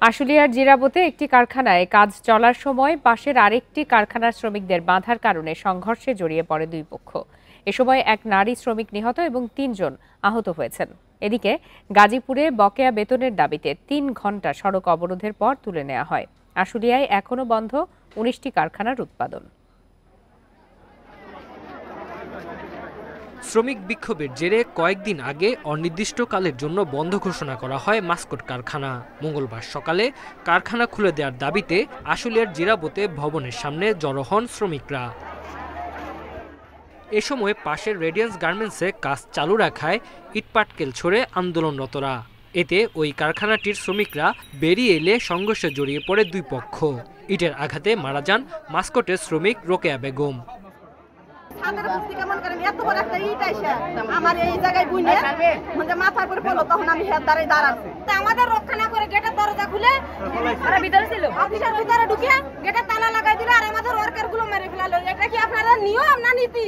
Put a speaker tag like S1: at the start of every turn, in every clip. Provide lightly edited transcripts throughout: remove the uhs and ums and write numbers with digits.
S1: আশুলিয়ার জিরাবতে একটি কারখানায় কাজ চলার সময় পাশের আরেকটি কারখানার শ্রমিকদের বাধার কারণে সংঘর্ষে জড়িয়ে পড়ে দুই পক্ষ। এ সময় এক নারী শ্রমিক নিহত এবং ৩ জন আহত হয়েছেন। এদিকে গাজীপুরে বকেয়া বেতনের দাবিতে ৩ ঘণ্টা সড়ক অবরোধের পর তুলে নেওয়া হয়। আশুলিয়ায় এখনো বন্ধ ১৯টি কারখানার উৎপাদন।
S2: শ্রমিক বিক্ষোভের জেরে কয়েকদিন আগে অনির্দিষ্টকালের জন্য বন্ধ ঘোষণা করা হয় মাস্কট কারখানা। মঙ্গলবার সকালে কারখানা খুলে দেওয়ার দাবিতে আশুলিয়ার জিরাবতে ভবনের সামনে জড়ো হন শ্রমিকরা। এ সময় পাশের রেডিয়েন্স গার্মেন্টসে কাজ চালু রাখায় ইটপাটকেল ছড়ে আন্দোলনরতরা। এতে ওই কারখানাটির শ্রমিকরা বেরিয়ে এলে সংঘর্ষে জড়িয়ে পড়ে দুই পক্ষ। ইটের আঘাতে মারা যান মাস্কটের শ্রমিক রোকেয়া বেগম।
S3: আমাদের রক্ষা না করে গেটের দরজা খুলে ভিতরে ছিল, অফিসের ভিতরে ঢুকে গেটে তালা লাগাই দিল আর আমাদের ওয়ার্কার গুলো মেরে ফেলালো। এটা কি আপনারা নিয়ম না নীতি?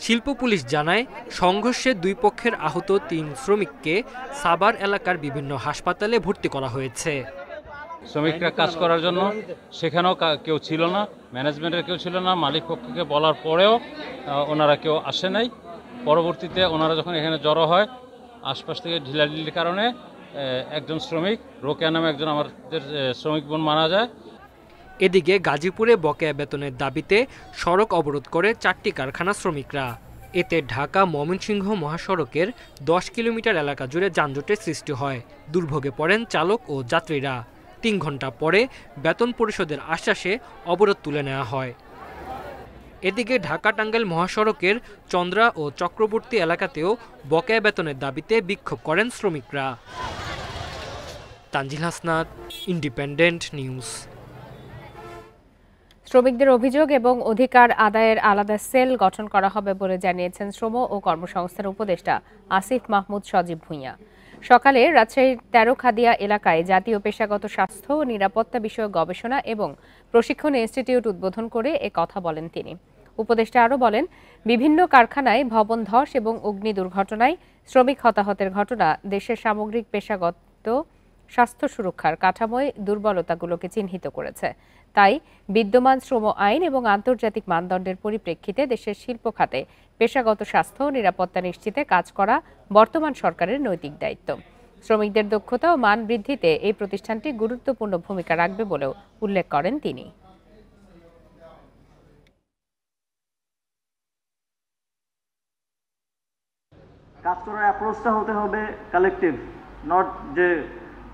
S2: শিল্প পুলিশ জানায়, সংঘর্ষে দুই পক্ষের আহত ৩ শ্রমিককে সাভার এলাকার বিভিন্ন হাসপাতালে ভর্তি করা হয়েছে।
S4: শ্রমিকরা কাজ করার জন্য সেখানেও কেউ ছিল না, ম্যানেজমেন্টের কেউ ছিল না, মালিক পক্ষকে বলার পরেও ওনারা কেউ আসে নাই। পরবর্তীতে ওনারা যখন এখানে জড়ো হয়, আশপাশ থেকে ঢিলাঢিলির কারণে একজন শ্রমিক রোকেয়া নামে একজন আমাদের শ্রমিক বোন মারা যায়।
S2: এদিকে গাজীপুরে বকেয়া বেতনের দাবিতে সড়ক অবরোধ করে 4টি কারখানা শ্রমিকরা। এতে ঢাকা ময়মনসিংহ মহাসড়কের 10 কিলোমিটার এলাকা জুড়ে যানজটের সৃষ্টি হয়। দুর্ভোগে পড়েন চালক ও যাত্রীরা। 3 ঘণ্টা পরে বেতন পরিশোধের আশ্বাসে অবরোধ তুলে নেওয়া হয়। এদিকে ঢাকা টাঙ্গাইল মহাসড়কের চন্দ্রা ও চক্রবর্তী এলাকাতেও বকেয়া বেতনের দাবিতে বিক্ষোভ করেন শ্রমিকরা। Tanzil Hasnat, independent news.
S1: শ্রমিকদের অভিযোগ এবং অধিকার আদায়ের আলাদা সেল গঠন করা হবে বলে জানিয়েছেন শ্রম ও কর্মসংস্থান উপদেষ্টা আসিফ মাহমুদ সজীব ভূঁইয়া। সকালে রাজশাহীর 13 খাদিয়া এলাকায় জাতীয় পেশাগত স্বাস্থ্য ও নিরাপত্তা বিষয়ক গবেষণা এবং প্রশিক্ষণ ইনস্টিটিউট উদ্বোধন করে এ কথা বলেন তিনি। উপদেষ্টা আরও বলেন, বিভিন্ন কারখানায় ভবন ধস এবং অগ্নি দুর্ঘটনায় শ্রমিক হতাহতের ঘটনা দেশের সামগ্রিক পেশাগত স্বাস্থ্য সুরক্ষার কাঠামোয় দুর্বলতাগুলোকে চিহ্নিত করেছে। তাই বিদ্যমান শ্রম আইন এবং আন্তর্জাতিক মানদণ্ডের পরিপ্রেক্ষিতে দেশের শিল্প খাতে পেশাগত স্বাস্থ্য ও নিরাপত্তা নিশ্চিতে কাজ করা বর্তমান সরকারের নৈতিক দায়িত্ব। শ্রমিকদের দক্ষতা ও মান বৃদ্ধিতে এই প্রতিষ্ঠানটি গুরুত্বপূর্ণ ভূমিকা রাখবে বলেও উল্লেখ করেন তিনি।
S5: কাজ করার অ্যাপ্রোচটা হতে হবে কালেকটিভ, নট যে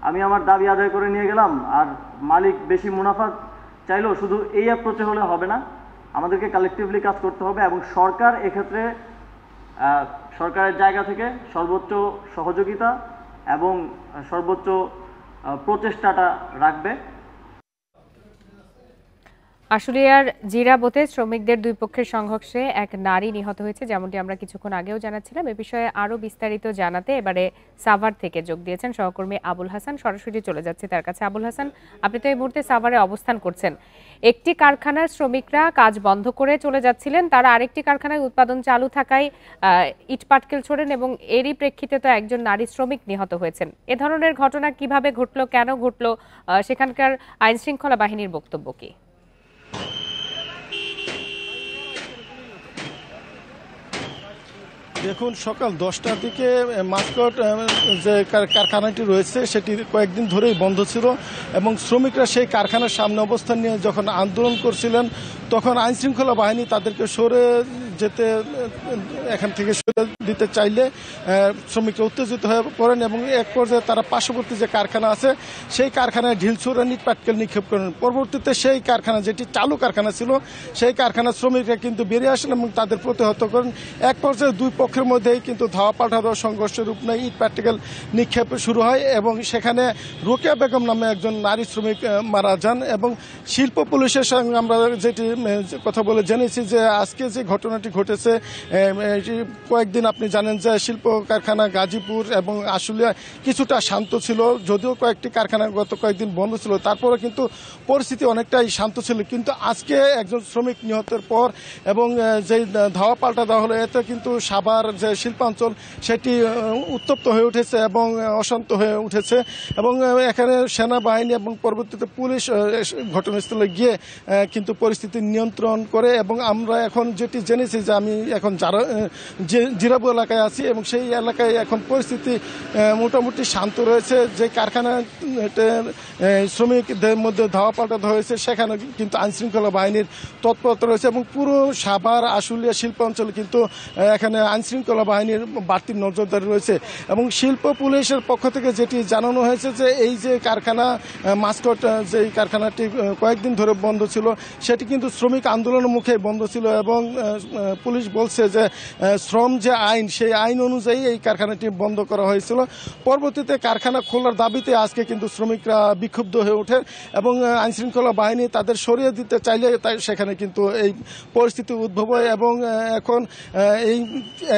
S5: আমি আমার দাবি আদায় করে নিয়ে গেলাম আর মালিক বেশি মুনাফা চাইলো, শুধু এই অ্যাপ্রোচে হলে হবে না। আমাদেরকে কালেকটিভলি কাজ করতে হবে এবং সরকার এক্ষেত্রে সরকারের জায়গা থেকে সর্বোচ্চ সহযোগিতা এবং সর্বোচ্চ প্রচেষ্টাটা রাখবে।
S1: আশুলিয়ার জিরাবতে শ্রমিকদের দুই পক্ষের সংঘর্ষে এক নারী নিহত হয়েছে, যেমনটি আমরা কিছুক্ষণ আগেও জানাচ্ছিলাম। এ বিষয়ে আরও বিস্তারিত জানাতে এবারে সাভার থেকে যোগ দিয়েছেন সহকর্মী আবুল হাসান। সরাসরি চলে যাচ্ছে তার কাছে। আবুল হাসান, আপনি তো এই মুহূর্তে সাভারে অবস্থান করছেন। একটি কারখানার শ্রমিকরা কাজ বন্ধ করে চলে যাচ্ছিলেন, তারা আরেকটি কারখানায় উৎপাদন চালু থাকায় ইট পাটকেল ছোড়েন এবং এরই প্রেক্ষিতে তো একজন নারী শ্রমিক নিহত হয়েছেন। এ ধরনের ঘটনা কিভাবে ঘটলো, কেন ঘটলো, সেখানকার আইনশৃঙ্খলা বাহিনীর বক্তব্য কি?
S6: দেখুন, সকাল 10টার দিকে মাস্কট যে কারখানাটি রয়েছে সেটি কয়েকদিন ধরেই বন্ধ ছিল এবং শ্রমিকরা সেই কারখানার সামনে অবস্থান নিয়ে যখন আন্দোলন করছিলেন তখন আইনশৃঙ্খলা বাহিনী তাদেরকে সরে যেতে এখান থেকে সরে দিতে চাইলে শ্রমিকরা উত্তেজিত হয়ে পড়েন এবং এক পর্যায়ে তারা পার্শ্ববর্তী যে কারখানা আছে সেই কারখানায় ঢিল ছুড়ে ইট পাটকেল নিক্ষেপ করেন। পরবর্তীতে সেই কারখানা, যেটি চালু কারখানা ছিল, সেই কারখানার শ্রমিকরা কিন্তু বেরিয়ে আসেন এবং তাদের প্রতিহত করেন। এক পর্যায়ে দুই পক্ষের মধ্যেই কিন্তু ধাওয়া পাল্টা সংঘর্ষের রূপ নেয়, ইট পাটকেল নিক্ষেপ শুরু হয় এবং সেখানে রোকেয়া বেগম নামে একজন নারী শ্রমিক মারা যান। এবং শিল্প পুলিশের সঙ্গে আমরা যেটি কথা বলে জেনেছি যে আজকে যে ঘটনাটি ঘটনাটি ঘটেছে। কয়েকদিন আপনি জানেন যে শিল্প কারখানা গাজীপুর এবং আশুলিয়া কিছুটা শান্ত ছিল, যদিও কয়েকটি কারখানা গত কয়েকদিন বন্ধ ছিল, তারপরে কিন্তু পরিস্থিতি অনেকটাই শান্ত ছিল। কিন্তু আজকে একজন শ্রমিক নিহতের পর এবং যে ধাওয়া পাল্টা দেওয়া হলো, এতে কিন্তু সাভার যে শিল্পাঞ্চল সেটি উত্তপ্ত হয়ে উঠেছে এবং অশান্ত হয়ে উঠেছে এবং এখানে সেনাবাহিনী এবং পরবর্তীতে পুলিশ ঘটনাস্থলে গিয়ে কিন্তু পরিস্থিতি নিয়ন্ত্রণ করে। এবং আমরা এখন যেটি জেনেছি যে আমি এখন জিরাবু এলাকায় আছি এবং সেই এলাকায় এখন পরিস্থিতি মোটামুটি শান্ত রয়েছে। যে কারখানা শ্রমিকদের মধ্যে ধাওয়া পাল্টা হয়েছে সেখানে কিন্তু আইনশৃঙ্খলা বাহিনীর তৎপরতা রয়েছে এবং পুরো সাভার আশুলিয়া শিল্পাঞ্চলে কিন্তু এখানে আইনশৃঙ্খলা বাহিনীর বাড়তি নজরদারি রয়েছে। এবং শিল্প পুলিশের পক্ষ থেকে যেটি জানানো হয়েছে যে এই যে কারখানা মাস্কট, যে কারখানাটি কয়েকদিন ধরে বন্ধ ছিল, সেটি কিন্তু শ্রমিক আন্দোলনের মুখে বন্ধ ছিল এবং পুলিশ বলছে যে শ্রম যে আইন, সেই আইন অনুযায়ী এই কারখানাটি বন্ধ করা হয়েছিল। পরবর্তীতে কারখানা খোলার দাবিতে আজকে কিন্তু শ্রমিকরা বিক্ষুব্ধ হয়ে ওঠে এবং আইনশৃঙ্খলা বাহিনী তাদের সরিয়ে দিতে চাইলে সেখানে কিন্তু এই পরিস্থিতি উদ্ভব হয় এবং এখন এই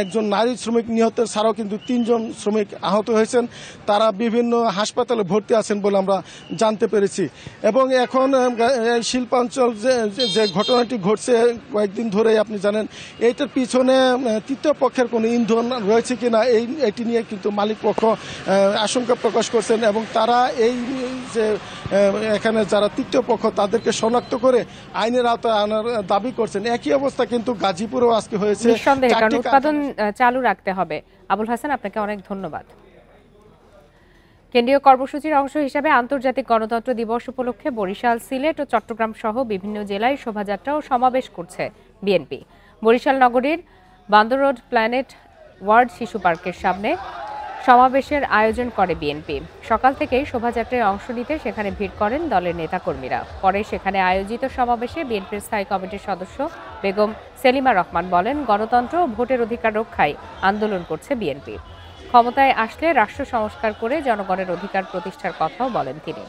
S6: একজন নারী শ্রমিক নিহতের ছাড়াও কিন্তু 3 জন শ্রমিক আহত হয়েছেন। তারা বিভিন্ন হাসপাতালে ভর্তি আছেন বলে আমরা জানতে পেরেছি। এবং এখন এই শিল্পাঞ্চল যে ঘটনাটি ঘটছে কয়েকদিন ধরে আপনি জানেন, এইটার পিছনে তৃতীয় পক্ষের কোনো ইন্ধন রয়েছে কিনা এটি নিয়ে কিন্তু মালিক পক্ষ আশঙ্কা প্রকাশ করছেন এবং তারা এই যে এখানে যারা তৃতীয় পক্ষ তাদেরকে শনাক্ত করে আইনের আওতায় আনার দাবি করছেন। একই অবস্থা কিন্তু গাজীপুরেও আজকে হয়েছে।
S1: নিঃসন্দেহে কারণ উৎপাদন চালু রাখতে হবে। আবুল হাসান, আপনাকে অনেক ধন্যবাদ। কেন্দ্রীয় কর্মসূচির অংশ হিসেবে আন্তর্জাতিক গণতন্ত্র দিবস উপলক্ষে বরিশাল, সিলেট ও চট্টগ্রাম সহ বিভিন্ন জেলায় শোভাযাত্রা ও সমাবেশ করছে বিএনপি। বরিশাল নগরীর বান্দর রোড প্ল্যানেট ওয়ার্ড শিশু পার্কের সামনে সমাবেশের আয়োজন করে বিএনপি। সকাল থেকেই শোভাযাত্রায় অংশ নিতে সেখানে ভিড় করেন দলের নেতাকর্মীরা। পরে সেখানে আয়োজিত সমাবেশে বিএনপির স্থায়ী কমিটির সদস্য বেগম সেলিমা রহমান বলেন, গণতন্ত্র ও ভোটের অধিকার রক্ষায় আন্দোলন করছে বিএনপি। ক্ষমতায় আসলে রাষ্ট্র সংস্কার করে জনগণের অধিকার প্রতিষ্ঠার কথাও বলেন তিনি।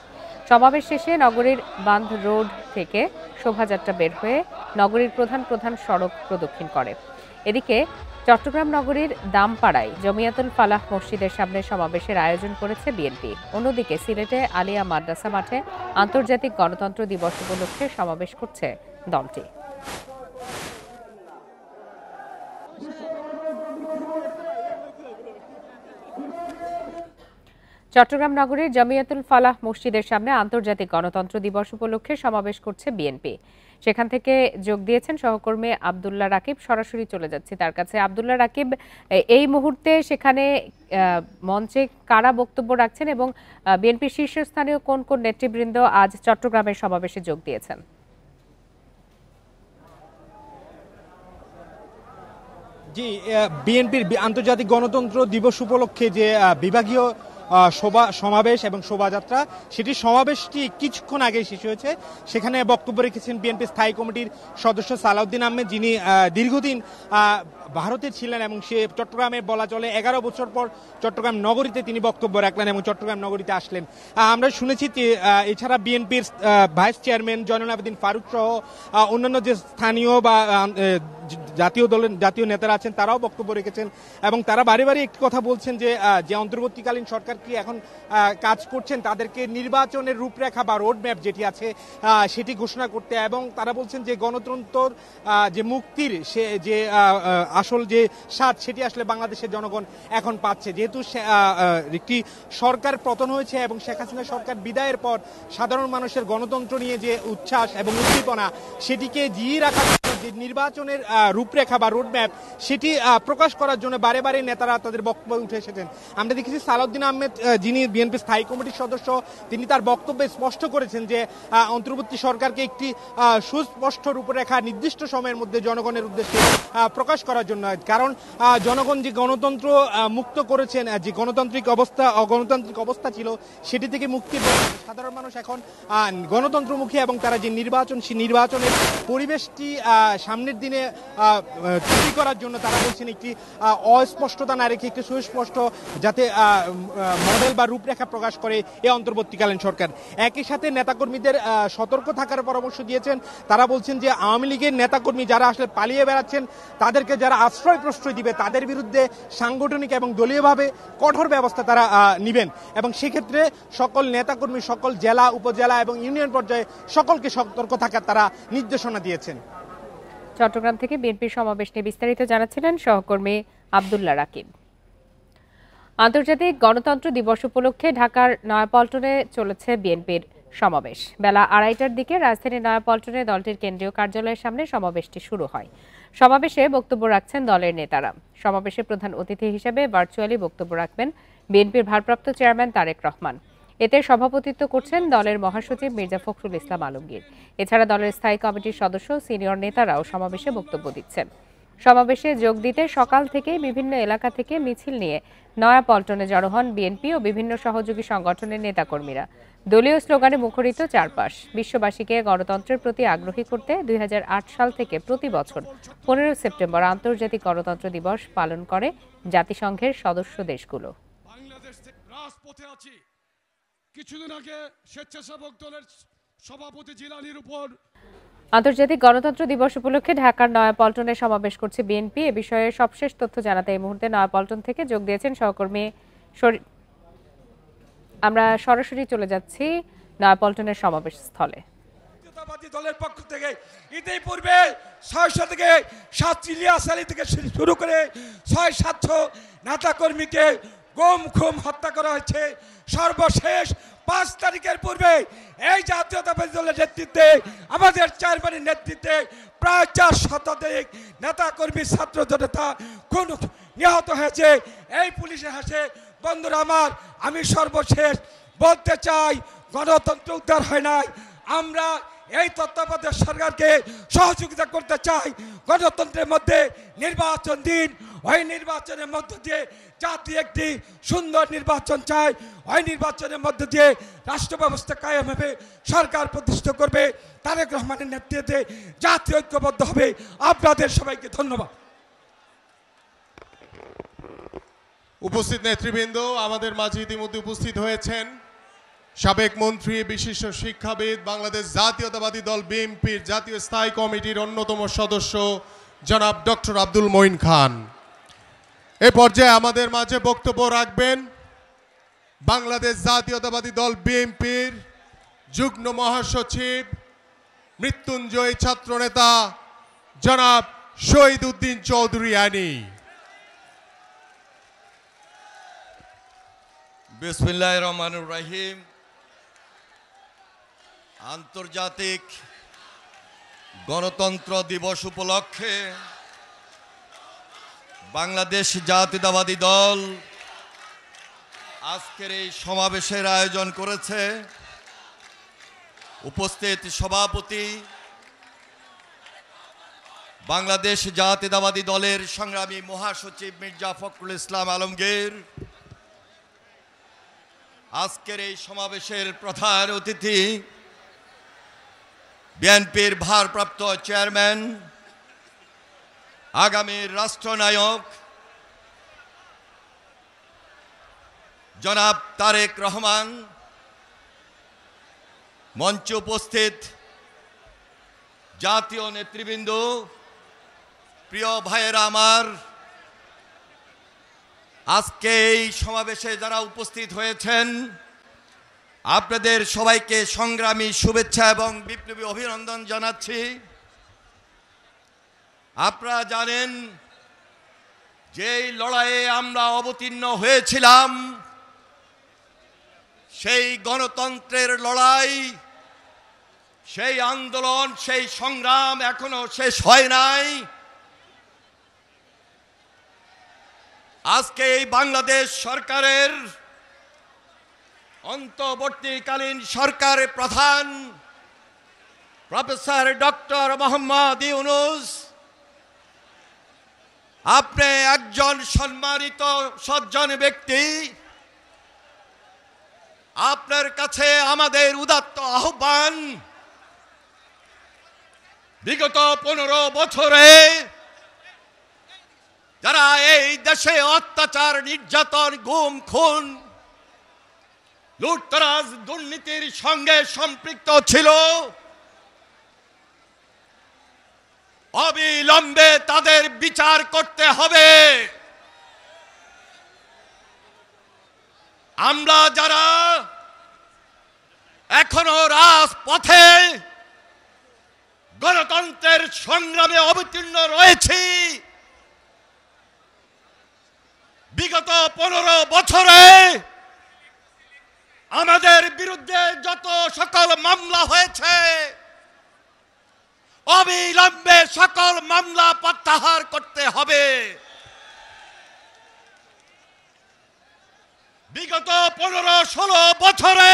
S1: সমাবেশ শেষে নগরীর বান্ধ রোড থেকে শোভাযাত্রা বের হয়ে নগরীর প্রধান সড়ক প্রদক্ষিণ করে। এদিকে চট্টগ্রাম নগরীর দামপাড়ায় জমিয়াতুল ফালাহ মসজিদের সামনে সমাবেশের আয়োজন করেছে বিএনপি। অন্যদিকে সিলেটে আলিয়া মাদ্রাসা মাঠে আন্তর্জাতিক গণতন্ত্র দিবস উপলক্ষে সমাবেশ করছে দলটি। চট্টগ্রাম নগরীর জমিয়াতুল ফালাহ মসজিদের সামনে আন্তর্জাতিক গণতন্ত্র দিবস উপলক্ষে সমাবেশ করছে বিএনপি। সেখান থেকে যোগ দিয়েছেন সহকর্মী আব্দুল্লাহ রাকিব। সরাসরি চলে যাচ্ছি তার কাছে। আব্দুল্লাহ রাকিব, এই মুহূর্তে সেখানে মঞ্চে কারা বক্তব্য রাখছেন এবং বিএনপির শীর্ষস্থানীয় কোন কোন নেতৃবৃন্দ আজ চট্টগ্রামের সমাবেশে যোগ দিয়েছেন?
S7: জি, বিএনপির আন্তর্জাতিক গণতন্ত্র দিবস উপলক্ষে যে বিভাগীয় সমাবেশ এবং শোভাযাত্রা, সমাবেশটি কিছুক্ষণ আগে শেষ হয়েছে। সেখানে বক্তব্য রেখেছেন বিএনপি স্থায়ী কমিটির সদস্য সালাউদ্দিন আহমেদ, যিনি দীর্ঘদিন ভারতে ছিলেন এবং সে চট্টগ্রামে বলা চলে 11 বছর পর চট্টগ্রাম নগরীতে তিনি বক্তব্য রাখলেন এবং চট্টগ্রাম নগরীতে আসলেন। আমরা শুনেছি এছাড়া বিএনপির ভাইস চেয়ারম্যান জয়নুল আবেদিন ফারুক সহ অন্যান্য যে স্থানীয় বা জাতীয় নেতারা আছেন তারাও বক্তব্য রেখেছেন এবং তারা বারে বারে একটি কথা বলছেন যে অন্তর্বর্তীকালীন সরকার কি এখন কাজ করছেন তাদেরকে নির্বাচনের রূপরেখা বা রোড ম্যাপ যেটি আছে সেটি ঘোষণা করতে, এবং তারা বলছেন যে গণতন্ত্র যে মুক্তির যে আসল যে স্বাদ সেটি আসলে বাংলাদেশের জনগণ এখন পাচ্ছে। যেহেতু একটি সরকার পতন হয়েছে এবং শেখ হাসিনা সরকার বিদায়ের পর সাধারণ মানুষের গণতন্ত্র নিয়ে যে উচ্ছ্বাস এবং উদ্দীপনা সেটিকে জিয়ে রাখার জন্য যে নির্বাচনের রূপরেখা বা রোডম্যাপ সেটি প্রকাশ করার জন্য বারে বারে নেতারা তাদের বক্তব্য উঠে এসেছেন। আমরা দেখেছি সালাউদ্দিন আহমেদ, যিনি বিএনপি স্থায়ী কমিটির সদস্য, তিনি তার বক্তব্যে স্পষ্ট করেছেন যে অন্তর্বর্তী সরকারকে একটি সুস্পষ্ট রূপরেখা নির্দিষ্ট সময়ের মধ্যে জনগণের উদ্দেশ্যে প্রকাশ করার জন্য, কারণ জনগণ যে গণতন্ত্র মুক্ত করেছেন, যে অগণতান্ত্রিক অবস্থা ছিল সেটি থেকে মুক্তি পেয়ে সাধারণ মানুষ এখন গণতন্ত্রমুখী এবং তারা যে নির্বাচন, সেই নির্বাচনের পরিবেশটি সামনের দিনে তৈরি করার জন্য তারা বলছেন একটি অস্পষ্টতা না রেখে একটি সুস্পষ্ট যাতে মডেল বা রূপরেখা প্রকাশ করে এই অন্তর্বর্তীকালীন সরকার। একই সাথে নেতাকর্মীদের সতর্ক থাকার পরামর্শ দিয়েছেন। তারা বলছেন যে আওয়ামী লীগের নেতাকর্মী যারা আসলে পালিয়ে বেড়াচ্ছেন তাদেরকে যারা আশ্রয় প্রশ্রয় দিবে তাদের বিরুদ্ধে সাংগঠনিক এবং দলীয়ভাবে কঠোর ব্যবস্থা তারা নেবেন এবং সেক্ষেত্রে সকল নেতাকর্মী সকল জেলা উপজেলা এবং ইউনিয়ন পর্যায়ে সকলকে সতর্ক থাকার তারা নির্দেশনা দিয়েছেন।
S1: চট্টগ্রাম থেকে বিএনপির সমাবেশ নিয়ে বিস্তারিত জানাচ্ছিলেন সহকর্মী আব্দুল্লাহ রাকিব। আন্তর্জাতিক গণতন্ত্র দিবস উপলক্ষে ঢাকার নয়াপল্টনে চলেছে বিএনপির সমাবেশ। বেলা 2:30টার দিকে রাজধানীর নয়াপল্টনে দলটির কেন্দ্রীয় কার্যালয়ের সামনে সমাবেশটি শুরু হয়। সমাবেশে বক্তব্য রাখছেন দলের নেতারা। সমাবেশে প্রধান অতিথি হিসেবে ভার্চুয়ালি বক্তব্য রাখবেন বিএনপির ভারপ্রাপ্ত চেয়ারম্যান তারেক রহমান। এতে সভাপতিত্ব করছেন দলের মহাসচিব মির্জা ফখরুল ইসলাম আলমগীর। এছাড়া দলের স্থায়ী কমিটির সদস্য সিনিয়র নেতারাও সমাবেশে বক্তব্য দিচ্ছেন। সমাবেশে যোগ দিতে সকাল থেকে বিভিন্ন এলাকা থেকে মিছিল নিয়ে নয়াপল্টনে জড়ো হন বিএনপি ও বিভিন্ন সহযোগী সংগঠনের নেতাকর্মীরা। দলীয় স্লোগানে মুখরিত চারপাশ। বিশ্ববাসীকে গণতন্ত্রের প্রতি আগ্রহী করতে 2008 সাল থেকে প্রতি বছর 15 সেপ্টেম্বর আন্তর্জাতিক গণতন্ত্র দিবস পালন করে জাতিসংঘের সদস্য দেশগুলো।
S8: কিছুদিন আগে স্বেচ্ছাসেবক দলের সভাপতি জিলানির উপর
S1: আন্তর্জাতিক গণতন্ত্র দিবস উপলক্ষে ঢাকার নয়াপল্টনে সমাবেশ করছে বিএনপি। এ বিষয়ে সবশেষ তথ্য জানাতে এই মুহূর্তে নয়াপল্টন থেকে যোগ দিয়েছেন সহকর্মী। আমরা সরাসরি চলে যাচ্ছি নয়াপল্টনের সমাবেশ স্থলে।
S8: জাতীয়তাবাদী দলের পক্ষ থেকে ইতিপূর্বে 600 থেকে 7 ইলিয়াস আলী থেকে শুরু করে 600-700 নেতাকর্মীকে গুম খুম হত্যা করা হয়েছে। সর্বশেষ 5 তারিখের পূর্বে এই জাতীয়তাবাদী দলের নেতৃত্বে আমাদের চেয়ারম্যানের নেতৃত্বে প্রায় 400 নেতাকর্মী ছাত্র জনতা খুন নিহত হয়েছে এই পুলিশের হাতে। বন্ধুরা আমার, আমি সর্বশেষ বলতে চাই গণতন্ত্র উদ্ধার হয় নাই। আমরা এই তত্ত্বাবধায়ক সরকারকে সহযোগিতা করতে চাই। গণতন্ত্রের মধ্যে নির্বাচন দিন, ওই নির্বাচনের মধ্য দিয়ে জাতি একটি সুন্দর নির্বাচন চায়। ওই নির্বাচনের মধ্য দিয়ে রাষ্ট্র ব্যবস্থা কায়েম হবে, সরকার প্রতিষ্ঠা করবে, তারেক রহমানের নেতৃত্বে জাতি ঐক্যবদ্ধ হবে। আপনাদের সবাইকে ধন্যবাদ।
S9: উপস্থিত নেতৃবৃন্দ, আমাদের মাঝে ইতিমধ্যে উপস্থিত হয়েছেন সাবেক মন্ত্রী, বিশিষ্ট শিক্ষাবিদ, বাংলাদেশ জাতীয়তাবাদী দল বিএনপির জাতীয় স্থায়ী কমিটির অন্যতম সদস্য জনাব ডক্টর আব্দুল মঈন খান। এ পর্যায়ে আমাদের মাঝে বক্তব্য রাখবেন বাংলাদেশ জাতীয়তাবাদী দল বিএনপির যুগ্ম মহাসচিব, মৃত্যুঞ্জয়ী ছাত্রনেতা জনাব শহীদ উদ্দিন চৌধুরী আনি।
S10: বিসমিল্লাহির রহমানির রহিম। আন্তর্জাতিক গণতন্ত্র দিবস উপলক্ষে বাংলাদেশ জাতীয়তাবাদী দল আজকের এই সমাবেশের আয়োজন করেছে। উপস্থিত সভাপতি, বাংলাদেশ জাতীয়তাবাদী দলের সংগ্রামী মহাসচিব মির্জা ফখরুল ইসলাম আলমগীর, আজকের এই সমাবেশের প্রধান অতিথি বিএনপির ভারপ্রাপ্ত চেয়ারম্যান, আগামীর রাষ্ট্রনায়ক জনাব তারেক রহমান, মঞ্চে উপস্থিত জাতীয় নেতৃবৃন্দ, প্রিয় ভাইয়েরা আমার, আজকে এই সমাবেশে যারা উপস্থিত হয়েছেন আপনাদের সবাইকে সংগ্রামী শুভেচ্ছা এবং বিপ্লবী অভিনন্দন জানাচ্ছি। আপনারা জানেন যে লড়াইয়ে আমরা অবতীর্ণ হয়েছিলাম, সেই গণতন্ত্রের লড়াই, সেই আন্দোলন, সেই সংগ্রাম এখনো শেষ হয় নাই। আজকে এই বাংলাদেশ সরকারের অন্তর্বর্তীকালীন সরকারের প্রধান প্রফেসর ডক্টর মোহাম্মদ ইউনূস, আপনি একজন সম্মানিত সজ্জন ব্যক্তি। আপনার কাছে আমাদের উদাত্ত আহ্বান, বিগত 15 বছরে যারা এই দেশে অত্যাচার, নির্যাতন, গুম, খুন, লুটতরাজ, দুর্নীতির সঙ্গে সম্পৃক্ত ছিল, অবিলম্বে তাদের বিচার করতে হবে। আমরা যারা এখনো রাজপথে গণতন্ত্রের সংগ্রামে অবতীর্ণ রয়েছি, বিগত 15 বছরে আমাদের বিরুদ্ধে যত সকল মামলা হয়েছে, অবিলম্বে সকল মামলা প্রত্যাহার করতে হবে। বিগত 15-16 বছরে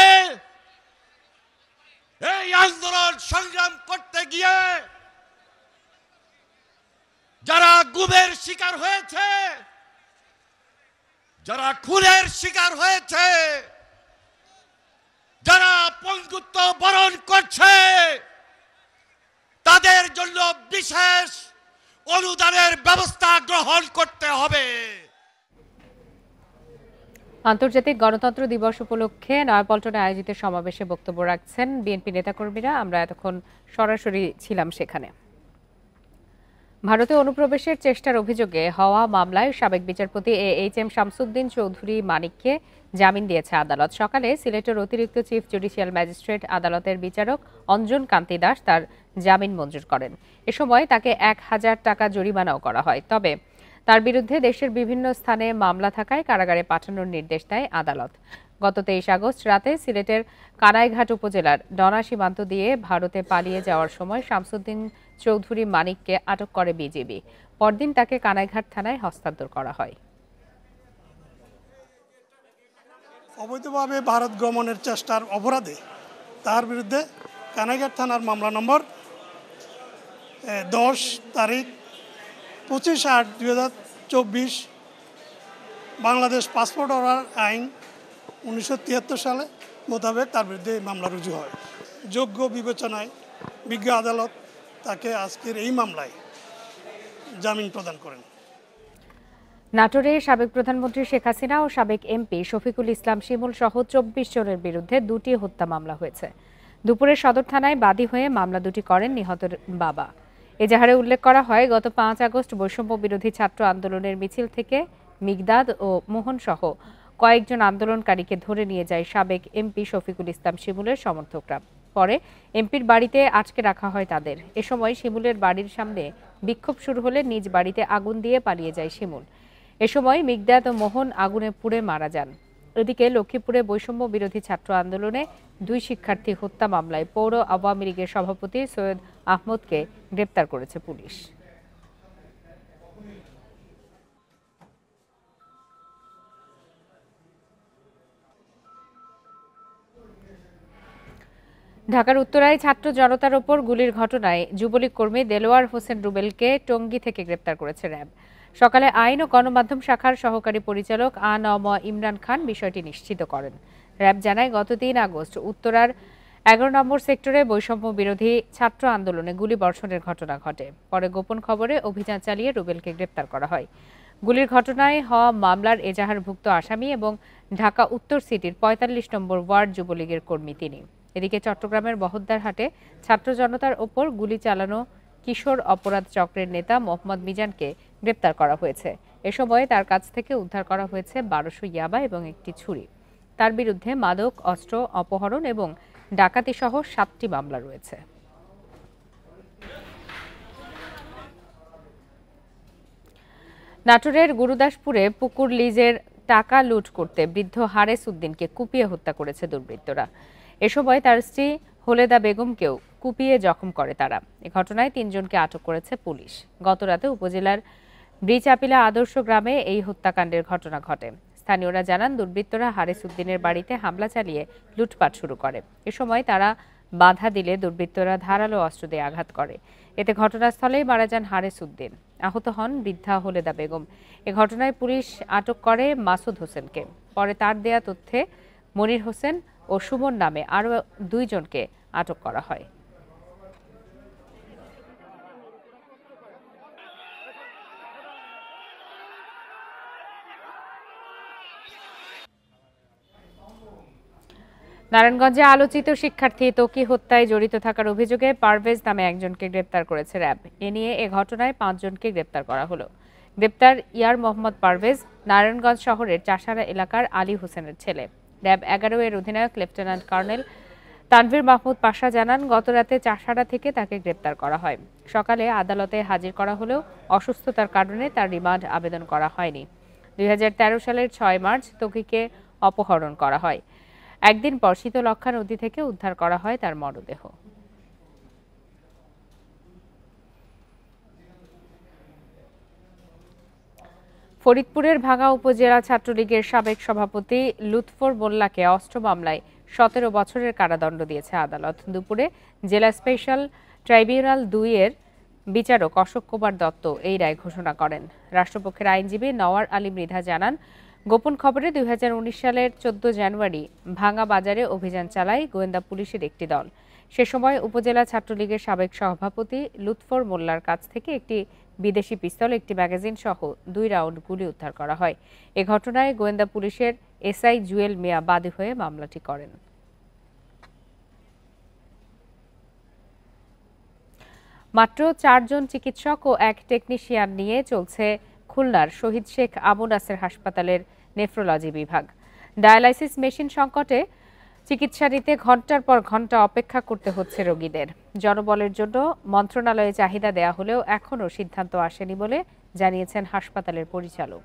S10: এই আন্দোলন সংগ্রাম করতে গিয়ে যারা গুমের শিকার হয়েছে, যারা খুনের শিকার হয়েছে, যারা পঙ্গুত্ব বরণ করছে, তাদের জন্য বিশেষ অনুদানের ব্যবস্থা গ্রহণ করতে হবে।
S1: আন্তর্জাতিক গণতন্ত্র দিবস উপলক্ষে নয়াপল্টনে আয়োজিত সমাবেশে বক্তব্য রাখছেন বিএনপি নেতাকর্মীরা। আমরা এতক্ষণ সরাসরি ছিলাম সেখানে। ভারতে অনুপ্রবেশের চেষ্টার অভিযোগে হওয়া মামলায় সাবেক বিচারপতি এইচ.এম. শামসুদ্দিন চৌধুরী মানিককে জামিন দিয়েছে আদালত। সকালে সিলেটের অতিরিক্ত চিফ জুডিশিয়াল ম্যাজিস্ট্রেট আদালতের বিচারক অঞ্জন কান্তি দাস তার জামিন মঞ্জুর করেন। এ সময় তাকে 1000 টাকা জরিমানাও করা হয়। তবে তার বিরুদ্ধে দেশের বিভিন্ন স্থানে মামলা থাকায় কারাগারে পাঠানোর নির্দেশ দেয় আদালত। গত 23 আগস্ট রাতে সিলেটের কানাইঘাট উপজেলার ডনা সীমান্ত দিয়ে ভারতে পালিয়ে যাওয়ার সময় শামসুদ্দিন চৌধুরী মানিককে আটক করে বিজিবি। পরদিন তাকে কানাইঘাট থানায় হস্তান্তর করা হয়।
S11: অবৈধভাবে ভারত গমনের চেষ্টার অপরাধে তার বিরুদ্ধে কানাইঘাট থানার মামলা নম্বর 10 তারিখ 25/8/2024 বাংলাদেশ পাসপোর্ট আইন 1973 সালে মোতাবেক তার বিরুদ্ধে মামলা রুজু হয়। যোগ্য বিবেচনায় বিজ্ঞ আদালত তাকে আজকের এই মামলায় জামিন প্রদান করেন।
S1: নাটোরে সাবেক প্রধানমন্ত্রী শেখ হাসিনা ও সাবেক এমপি শফিকুল ইসলাম শিমুল সহ 24 জনের বিরুদ্ধে 2টি হত্যা মামলা হয়েছে। দুপুরে সদর থানায় বাদী হয়ে মামলা দুটি করেন নিহতের বাবা। এজাহারে উল্লেখ করা হয়, গত 5 আগস্ট বৈষম্য বিরোধী ছাত্র আন্দোলনের মিছিল থেকে মিগদাদ ও মোহন সহ কয়েকজন আন্দোলনকারীকে ধরে নিয়ে যায় সাবেক এমপি শফিকুল ইসলাম শিমুলের সমর্থকরা। পরে এমপির বাড়িতে আটকে রাখা হয় তাদের। এ সময় শিমুলের বাড়ির সামনে বিক্ষোভ শুরু হলে নিজ বাড়িতে আগুন দিয়ে পালিয়ে যায় শিমুল। এ সময় মিগদাদ ও মোহন আগুনে পুড়ে মারা যান। এদিকে লক্ষ্মীপুরে বৈষম্য বিরোধী ছাত্র আন্দোলনে 2 শিক্ষার্থী হত্যা মামলায় পৌর আওয়ামী লীগের সভাপতি সৈয়দ আহমদকে গ্রেপ্তার করেছে পুলিশ। ঢাকার উত্তরায় ছাত্র জনতার ওপর গুলির ঘটনায় যুবলীগ কর্মী দেলোয়ার হোসেন রুবেলকে টঙ্গী থেকে গ্রেপ্তার করেছে র্যাব। সকালে আইন ও গণমাধ্যম শাখার সহকারী পরিচালক আ.ন.ম ইমরান খান বিষয়টি নিশ্চিত করেন। র্যাব জানায়, গত 3 আগস্ট উত্তরার 11 নম্বর সেক্টরে বৈষম্য বিরোধী ছাত্র আন্দোলনে গুলিবর্ষণের ঘটনা ঘটে। পরে গোপন খবরে অভিযান চালিয়ে রুবেলকে গ্রেপ্তার করা হয়। গুলির ঘটনায় হওয়া মামলার এজাহারভুক্ত আসামি এবং ঢাকা উত্তর সিটির 45 নম্বর ওয়ার্ড যুবলীগের কর্মী তিনি। এদিকে চট্টগ্রামের বহদ্দারহাটে ছাত্র জনতার ওপর গুলি চালানো কিশোর অপরাধ চক্রের নেতা মোহাম্মদ মিজানকে গ্রেপ্তার করা হয়েছে। এ সময় তার কাছ থেকে উদ্ধার করা হয়েছে 1200 ইয়াবা এবং একটি ছুরি। তার বিরুদ্ধে মাদক, অস্ত্র, অপহরণ এবং ডাকাতি সহ 7টি মামলা রয়েছে। নাটোরের গুরুদাসপুরে পুকুর লিজের টাকা লুট করতে বৃদ্ধ হারেস উদ্দিনকে কুপিয়ে হত্যা করেছে দুর্বৃত্তরা। এ সময় তার স্ত্রী হোলেদা বেগমকেও কুপিয়ে জখম করে তারা। এ ঘটনায় 3 জনকে আটক করেছে পুলিশ। গতরাতে উপজেলার ব্রিচাপিলা আদর্শ গ্রামে এই হত্যাকাণ্ডের ঘটনা ঘটে। স্থানীয়রা জানান, দুর্বৃত্তরা হারেস উদ্দিনের বাড়িতে হামলা চালিয়ে লুটপাট শুরু করে। এ সময় তারা বাধা দিলে দুর্বৃত্তরা ধারালো অস্ত্র দিয়ে আঘাত করে। এতে ঘটনাস্থলেই মারা যান হারেস উদ্দিন। আহত হন বৃদ্ধা হোলেদা বেগম। এ ঘটনায় পুলিশ আটক করে মাসুদ হোসেনকে। পরে তার দেয়া তথ্যে মনির হোসেন ও সুমন নামে আরও 2 জনকে আটক করা হয়। নারায়ণগঞ্জে আলোচিত শিক্ষার্থী ত্বকী হত্যায় জড়িত থাকার অভিযোগে পারভেজ নামে একজনকে গ্রেপ্তার করেছে র্যাব। এ নিয়ে এ ঘটনায় 5 জনকে গ্রেপ্তার করা হলো। গ্রেপ্তার ইয়ার মোহাম্মদ পারভেজ নারায়ণগঞ্জ শহরের চাষারা এলাকার আলী হোসেনের ছেলে। র্যাব 11 এর অধিনায়ক লেফটেন্যান্ট কর্নেল তানভীর মাহমুদ পাশা জানান, গতরাতে চাষারা থেকে তাকে গ্রেপ্তার করা হয়। সকালে আদালতে হাজির করা হলেও অসুস্থতার কারণে তার রিমান্ড আবেদন করা হয়নি। 2013 সালের 6 মার্চ ত্বকীকে অপহরণ করা হয়। একদিন পর শীতলক্ষা নদী থেকে উদ্ধার করা হয় তার মরদেহ। ফরিদপুরের ভাঙ্গা উপজেলা ছাত্রলীগের সাবেক সভাপতি লুৎফর মোল্লাকে অস্ত্র মামলায় 17 বছরের কারাদণ্ড দিয়েছে আদালত। দুপুরে জেলা স্পেশাল ট্রাইব্যুনাল 2 এর বিচারক অশোক কুমার দত্ত এই রায় ঘোষণা করেন। রাষ্ট্রপক্ষের আইনজীবী নওয়ার আলী মৃধা জানান, গোপন খবরে 2019 সালের 14 জানুয়ারি ভাঙ্গা বাজারে অভিযান চালায় গোয়েন্দা পুলিশের একটি দল। সে সময় উপজেলা ছাত্রলীগের সাবেক সভাপতি লুৎফর মোল্লার কাছ থেকে একটি বিদেশি পিস্তল, একটি ম্যাগাজিন সহ 2 রাউন্ড গুলি উদ্ধার করা হয়। এ ঘটনায় গোয়েন্দা পুলিশের এসআই জুয়েল মিয়া বাদী হয়ে মামলাটি করেন। মাত্র 4 জন চিকিৎসক ও 1 টেকনিশিয়ান নিয়ে চলছে খুলনার শহীদ শেখ আবু নাসের হাসপাতালের নেফ্রোলজি বিভাগ। ডায়ালাইসিস মেশিন সংকটে চিকিৎসা নিতে ঘন্টার পর ঘন্টা অপেক্ষা করতে হচ্ছে রোগীদের। জনবলের জন্য মন্ত্রণালয়ে চাহিদা দেয়া হলেও এখনও সিদ্ধান্ত আসেনি বলে জানিয়েছেন হাসপাতালের পরিচালক।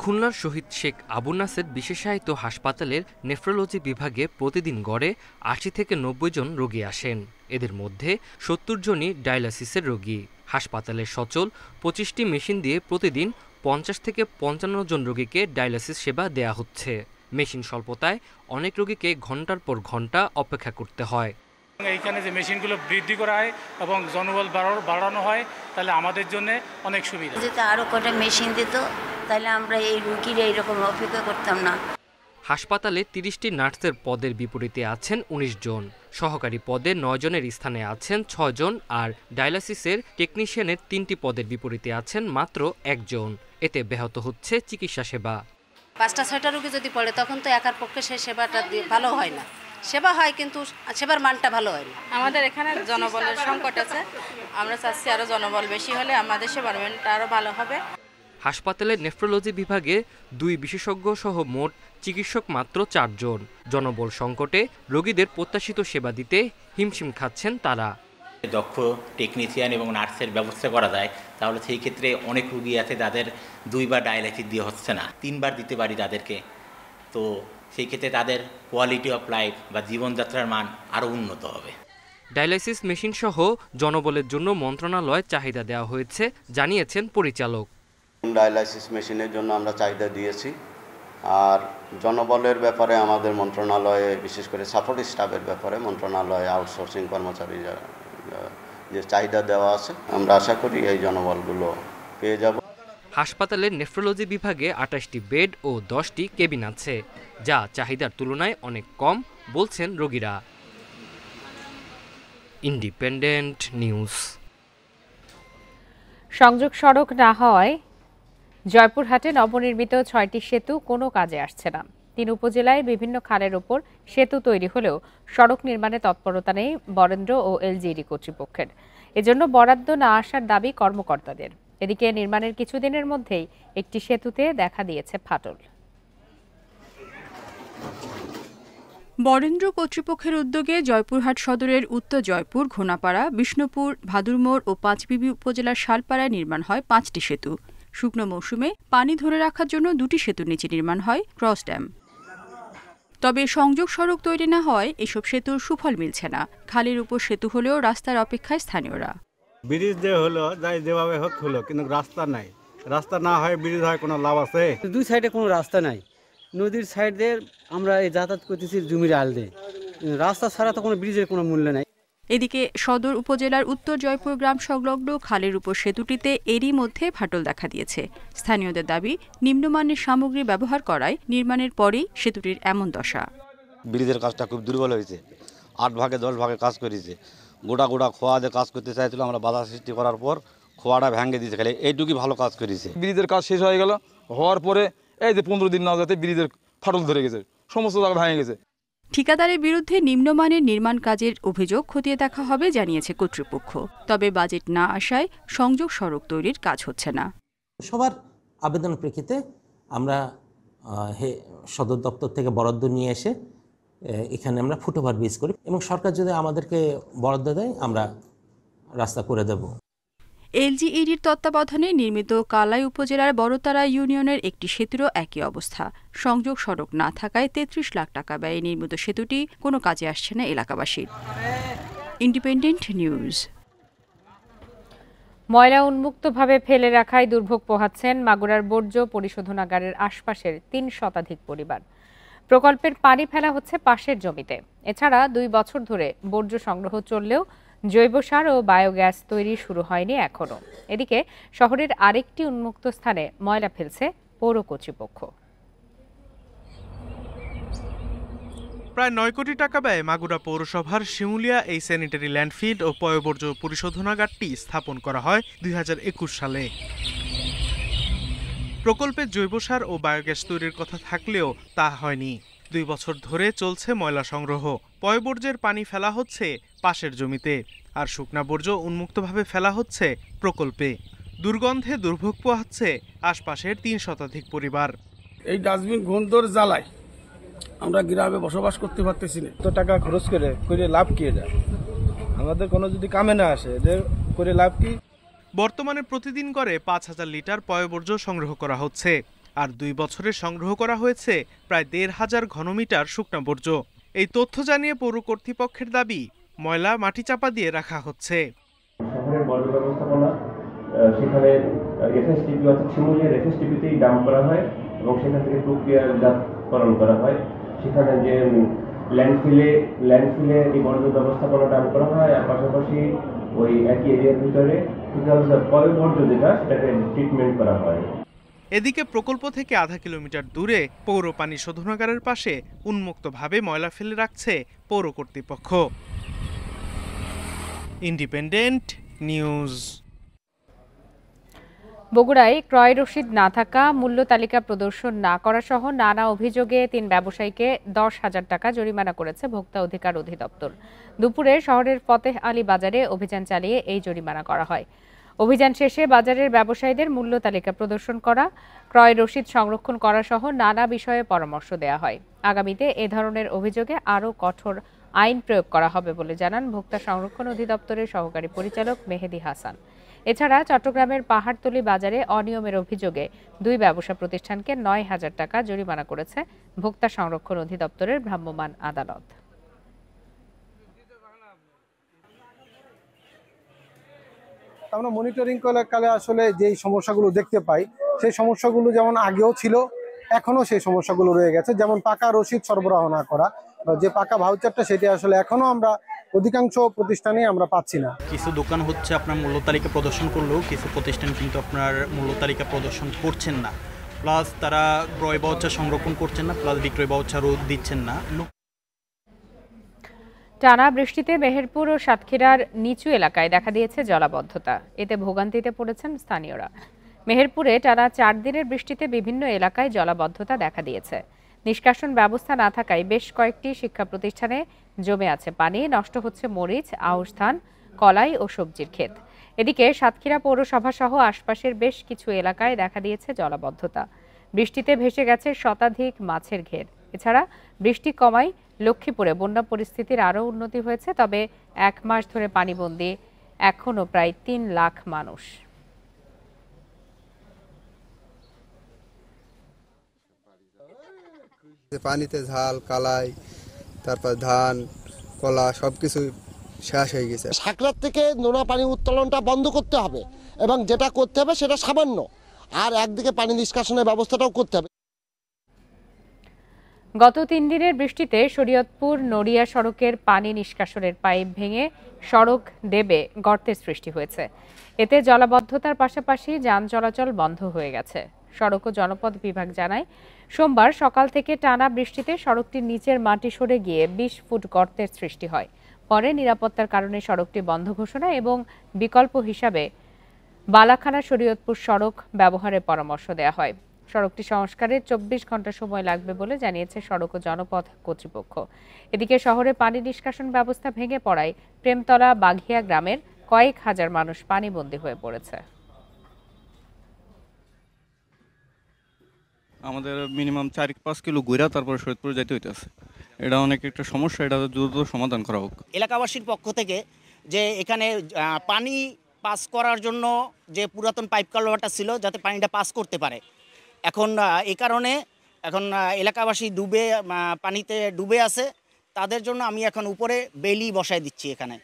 S2: খুলনার শহীদ শেখ আবু নাসের বিশেষায়িত হাসপাতালের নেফ্রোলজি বিভাগে প্রতিদিন গড়ে 80 থেকে 90 জন রোগী আসেন। এদের মধ্যে 70 জনই ডায়ালাইসিসের রোগী। হাসপাতালের সচল 25টি মেশিন দিয়ে প্রতিদিন 50 থেকে 55 জন রোগীকে ডায়ালাইসিস সেবা দেয়া হচ্ছে। মেশিন স্বল্পতায় অনেক রোগীকে ঘন্টার পর ঘন্টা অপেক্ষা করতে হয়।
S12: এইখানে যে মেশিনগুলো বৃদ্ধি করা হয় এবং জনবল বাড়ানো হয়, তাহলে আমাদের জন্য অনেক সুবিধা।
S13: যদি আরও কটা মেশিন দিত তাহলে আমরা এই রুগীর এইরকম অপেক্ষা করতাম না।
S2: হাসপাতালে 30টি নার্সের পদের বিপরীতে আছেন 19 জন। সহকারী পদে 9 জনের স্থানে আছেন 6 জন, আর ডায়ালাইসিসের টেকনিশিয়ানের 3টি পদের বিপরীতে আছেন মাত্র 1 জন। এতে ব্যাহত হচ্ছে চিকিৎসা সেবা।
S14: 5টা-6টা রোগী যদি পড়ে তখন তো একার পক্ষে সেই সেবাটা ভালো হয় না। সেবা হয় কিন্তু সেবার মানটা ভালো হয় না।
S15: আমাদের এখানে জনবলের সংকট আছে, আমরা চাচ্ছি আরও জনবল বেশি হলে আমাদের সেবার মানটা আরও ভালো হবে।
S2: হাসপাতালের নেফ্রোলজি বিভাগে 2 বিশেষজ্ঞ সহ মোট চিকিৎসক মাত্র 4 জন। জনবল সংকটে রোগীদের প্রত্যাশিত সেবা দিতে হিমশিম খাচ্ছেন তারা।
S16: দক্ষ টেকনিশিয়ান এবং নার্সের ব্যবস্থা করা যায় তাহলে সেই ক্ষেত্রে অনেক রোগী আছে যাদের 2 বার ডায়ালাইসিস দিয়ে হচ্ছে না, 3 বার দিতে পারি তাদেরকে। তো সেই ক্ষেত্রে তাদের কোয়ালিটি অফ লাইফ বা জীবনযাত্রার মান আরও উন্নত হবে।
S2: ডায়ালাইসিস মেশিন সহ জনবলের জন্য মন্ত্রণালয়ে চাহিদা দেওয়া হয়েছে জানিয়েছেন পরিচালক।
S17: ডায়ালাইসিস মেশিনের জন্য আমরা চাহিদা দিয়েছি, আর জনবলের ব্যাপারে আমাদের মন্ত্রণালয়ে বিশেষ করে সাপোর্ট স্টাফের ব্যাপারে মন্ত্রণালয়ে আউটসোর্সিং কর্মচারী যে চাহিদা দেওয়া আছে, আমরা আশা করি এই জনবলগুলো পেয়ে যাব।
S2: হাসপাতালের নেফ্রোলজি বিভাগে 28টি বেড ও 10টি কেবিন আছে, যা চাহিদার তুলনায় অনেক কম বলছেন রোগীরা। Independent news.
S1: সংযোগ সড়ক না হওয়ায় জয়পুরহাটে নবনির্মিত 6টি সেতু কোনো কাজে আসছে না। 3 উপজেলায় বিভিন্ন খালের ওপর সেতু তৈরি হলেও সড়ক নির্মাণে তৎপরতা নেই বরেন্দ্র ও এলজিইডি কর্তৃপক্ষের। এজন্য বরাদ্দ না আসার দাবি কর্মকর্তাদের। এদিকে নির্মাণের কিছুদিনের মধ্যেই একটি সেতুতে দেখা দিয়েছে ফাটল।
S18: বরেন্দ্র কর্তৃপক্ষের উদ্যোগে জয়পুরহাট সদরের উত্তর জয়পুর, ঘোনাপাড়া, বিষ্ণুপুর, ভাদুরমোড় ও পাঁচবিবি উপজেলার শালপাড়ায় নির্মাণ হয় 5টি সেতু। শুকনো মৌসুমে পানি ধরে রাখার জন্য 2টি সেতুর নিচে নির্মাণ হয় ক্রস ড্যাম। তবে সংযোগ সড়ক তৈরি না হওয়ায় এসব সেতুর সুফল মিলছে না। খালের উপর সেতু হলেও রাস্তার অপেক্ষায় স্থানীয়রা।
S19: ব্রিজ দিয়ে হলো যাই যেভাবে হোক হলো, কিন্তু রাস্তা নাই। রাস্তা না হয় ব্রিজ হয় কোনো লাভ আছে?
S20: 2 সাইডে কোনো রাস্তা নাই। নদীর সাইড দিয়ে আমরা এই যাতায়াত করতেছি জমির আল দিয়ে, রাস্তা ছাড়া তো কোনো ব্রিজের কোনো মূল্য নাই।
S18: এদিকে সদর উপজেলার উত্তর জয়পুর গ্রাম সংলগ্ন খালের উপর সেতুটিতে এরই মধ্যে ফাটল দেখা দিয়েছে। স্থানীয়দের দাবি, নিম্নমানের সামগ্রী ব্যবহার করায় নির্মাণের পরেই সেতুটির এমন দশা।
S21: ব্রিজের কাজটা খুব দুর্বল হয়েছে, 8 ভাগে 10 ভাগে কাজ করেছে। গোটা খোয়া দিয়ে কাজ করতে চাইছিল, আমরা বাধা সৃষ্টি করার পর খোয়াটা ভেঙে দিয়েছে। খালি এইটুকুই ভালো কাজ করেছে।
S22: ব্রিজের কাজ শেষ হয়ে গেল, হওয়ার পরে
S3: এই যে 15 দিন না যেতে ব্রিজের ফাটল ধরে গেছে, সমস্ত জায়গা ভেঙে গেছে।
S18: ঠিকাদারের বিরুদ্ধে নিম্নমানের নির্মাণ কাজের অভিযোগ খতিয়ে দেখা হবে জানিয়েছে কর্তৃপক্ষ। তবে বাজেট না আসায় সংযোগ সড়ক তৈরির কাজ হচ্ছে না।
S22: সবার আবেদনের প্রেক্ষিতে আমরা সদর দপ্তর থেকে বরাদ্দ নিয়ে এসে এখানে আমরা ফুটওভার ব্রিজ করি এবং সরকার যদি আমাদেরকে বরাদ্দ দেয় আমরা রাস্তা করে দেব।
S18: এলজিইডির তত্ত্বাবধানে নির্মিত কালাই উপজেলার বড়তারা ইউনিয়নের একটি সেতুরও একই অবস্থা। সংযোগ সড়ক না থাকায় ৩৩ লাখ টাকা ব্যয়ে নির্মিত সেতুটি কোনো কাজে আসছে না এলাকাবাসীর। Independent news.
S1: ময়লা উন্মুক্তভাবে ফেলে রাখায় দুর্ভোগ পোহাচ্ছেন মাগুরার বর্জ্য পরিশোধনাগারের আশপাশের ৩ শতাধিক পরিবার। প্রকল্পের পানি ফেলা হচ্ছে পাশের জমিতে। এছাড়া ২ বছর ধরে বর্জ্য সংগ্রহ চললেও জৈব সার ও বায়োগ্যাস তৈরি শুরু হয়নি এখনো। এদিকে শহরের আরেকটি উন্মুক্ত স্থানে ময়লা ফেলছে পৌর কর্তৃপক্ষ।
S23: প্রায় ৯ কোটি টাকা ব্যয়ে মাগুরা পৌরসভার শিমুলিয়া এই স্যানিটারি ল্যান্ডফিল ও পয়ঃবর্জ্য পরিশোধনাগারটি স্থাপন করা হয় ২০২১ সালে। প্রকল্পে জৈব সার ও বায়োগ্যাস তৈরির কথা থাকলেও তা হয়নি। ২ বছর ধরে চলছে ময়লা সংগ্রহ। পয়ঃবর্জ্যের পানি ফেলা হচ্ছে পাশের জমিতে, আর শুকনা বর্জ্য উন্মুক্তভাবে ফেলা হচ্ছে প্রকল্পে। দুর্গন্ধে দুর্ভোগ পোহাচ্ছে আশপাশের ৩ শতাধিক পরিবার।
S24: এই ডাস্টবিন গন্ধর জ্বালায় আমরা গ্রামে বসবাস করতে পারতেছি না।
S25: তো টাকা খরচ করে লাভ কি? এটা আমাদের কোনো যদি কামে না আসে এদের করে লাভ কি?
S23: বর্তমানে প্রতিদিন করে ৫,০০০ লিটার পয়ঃবর্জ্য সংগ্রহ করা হচ্ছে, আর ২ বছরে সংগ্রহ করা হয়েছে প্রায় ১,৫০০ ঘনমিটার শুকনা বর্জ্য। এই তথ্য জানিয়ে পৌর কর্তৃপক্ষের দাবি, ময়লা মাটি চাপা দিয়ে রাখা হচ্ছে।
S26: শহরের বর্জ্য ব্যবস্থাপনা সেখানে এফএসটিপি অর্থাৎ শিমুলিয়ার এফএসটিপিতেই ডাম্প করা হয় এবং সেখান থেকে প্রক্রিয়াজাতকরণ করা হয়। সেখানে যে ল্যান্ডফিলে এই বর্জ্য ব্যবস্থাপনা ডাম্প করা হয়, আর পাশাপাশি ওই একই এরিয়ার ভিতরে পয়ঃবর্জ্য যেটা সেটাকে ট্রিটমেন্ট করা হয়।
S23: এদিকে প্রকল্প থেকে আধা কিলোমিটার দূরে পৌর পানি শোধনাগারের পাশে উন্মুক্তভাবে ময়লা ফেলে রাখছে পৌর কর্তৃপক্ষ। Independent news.
S1: বগুড়ায় ক্রয় রসিদ না থাকা, মূল্য তালিকা প্রদর্শন না করা সহ নানা অভিযোগে ৩ ব্যবসায়ীকে ১০,০০০ টাকা জরিমানা করেছে ভোক্তা অধিকার অধিদপ্তর। দুপুরে শহরের ফতেহ আলী বাজারে অভিযান চালিয়ে এই জরিমানা করা হয়। অভিযান শেষে বাজারের ব্যবসায়ীদের মূল্য তালিকা প্রদর্শন করা, ক্রয় রসিদ সংরক্ষণ করা সহ নানা বিষয়ে পরামর্শ দেওয়া হয়। আগামীতে এ ধরনের অভিযোগে আরও কঠোর আইন প্রয়োগ করা হবে বলে জানান ভোক্তা সংরক্ষণ অধিদপ্তরের সহকারী পরিচালক মেহেদি হাসান। এছাড়া চট্টগ্রামের পাহাড়তলী বাজারে অনিয়মের অভিযোগে 2 ব্যবসা প্রতিষ্ঠানকে ৯,০০০ টাকা জরিমানা করেছে ভোক্তা সংরক্ষণ অধিদপ্তরের ভ্রাম্যমাণ আদালত।
S27: আমরা মনিটরিং কালে আসলে যেই সমস্যাগুলো দেখতে পাই, সেই সমস্যাগুলো যেমন আগেও ছিল, এখনো সেই সমস্যাগুলো রয়ে গেছে। যেমন পাকা রসিদ সরবরাহ না করা, যে পাকা ভাউচারটা সেটা আসলে এখনো আমরা অধিকাংশ প্রতিষ্ঠানে আমরা পাচ্ছি না।
S28: কিছু দোকান হচ্ছে আপনার মূল্য তালিকা প্রদর্শন করলেও কিছু প্রতিষ্ঠান কিন্তু আপনার মূল্য তালিকা প্রদর্শন করছেন না, প্লাস তারা ক্রয় ভাউচার সংরক্ষণ করছেন না, প্লাস বিক্রয় ভাউচারও দিচ্ছেন না।
S1: টানা বৃষ্টিতে মেহেরপুর ও সাতক্ষীরার নিচু এলাকায় দেখা দিয়েছে জলাবদ্ধতা। এতে ভোগান্তিতে পড়েছেন স্থানীয়রা। মেহেরপুরে টানা 4 দিনের বৃষ্টিতে বিভিন্ন এলাকায় জলাবদ্ধতা দেখা দিয়েছে। নিষ্কাশন ব্যবস্থা না থাকায় বেশ কয়েকটি শিক্ষা প্রতিষ্ঠানে জমে আছে পানি, নষ্ট হচ্ছে মরিচ, আউশ ধান, কলাই ও সবজির ক্ষেত। এদিকে সাতক্ষীরা পৌরসভা সহ আশপাশের বেশ কিছু এলাকায় দেখা দিয়েছে জলাবদ্ধতা। বৃষ্টিতে ভেসে গেছে শতাধিক মাছের ঘের। এছাড়া বৃষ্টি কমায় লক্ষ্মীপুরে বন্যা পরিস্থিতির আরও উন্নতি হয়েছে। তবে 1 মাস ধরে পানিবন্দী এখনও প্রায় 3 লাখ মানুষ।
S29: পানিতে ঝাল, কালাই, তারপর ধান, কলা সবকিছু শেষ হয়ে গেছে।
S30: সাঁকড়ার থেকে নোনা পানি উত্তোলনটা বন্ধ করতে হবে এবং যেটা করতে হবে সেটা সামান্য, আর একদিকে পানি নিষ্কাশনের ব্যবস্থাটাও করতে হবে।
S1: গত 3 দিনের বৃষ্টিতে শরীয়তপুর নড়িয়া সড়কের পানি নিষ্কাশনের পাইপ ভেঙে সড়ক দেবে গর্তের সৃষ্টি হয়েছে। এতে জলাবদ্ধতার পাশাপাশি যান চলাচল বন্ধ হয়ে গেছে। সড়ক ও জনপথ বিভাগ জানায়, সোমবার সকাল থেকে টানা বৃষ্টিতে সড়কটির নিচের মাটি সরে গিয়ে 20 ফুট গর্তের সৃষ্টি হয়। পরে নিরাপত্তার কারণে সড়কটি বন্ধ ঘোষণা এবং বিকল্প হিসাবে বালাখানা শরীয়তপুর সড়ক ব্যবহারের পরামর্শ দেওয়া হয়। সড়কটি সংস্কারে 24 ঘন্টা সময় লাগবে বলে জানিয়েছে সড়ক ও জনপথ কর্তৃপক্ষ। এদিকে শহরে পানি নিষ্কাশন ব্যবস্থা ভেঙে পড়ায় প্রেমতলা বাঘিয়া গ্রামের কয়েক হাজার মানুষ পানিবন্দী হয়ে পড়েছে।
S28: আমাদের মিনিমাম 4-5 কিলো ঘুরা তারপর শরীয়তপুর যেতে হইতেছে। এটা অনেক একটা সমস্যা, এটা দ্রুত সমাধান করা হোক।
S4: এলাকাবাসীর পক্ষ থেকে যে এখানে পানি পাস করার জন্য যে পুরাতন পাইপ কালভারটা ছিল যাতে পানিটা পাস করতে পারে, এখন এই কারণে এখন এলাকাবাসী পানিতে ডুবে আছে, তাদের জন্য আমি এখন উপরে বেলি বসাই দিচ্ছি। এখানে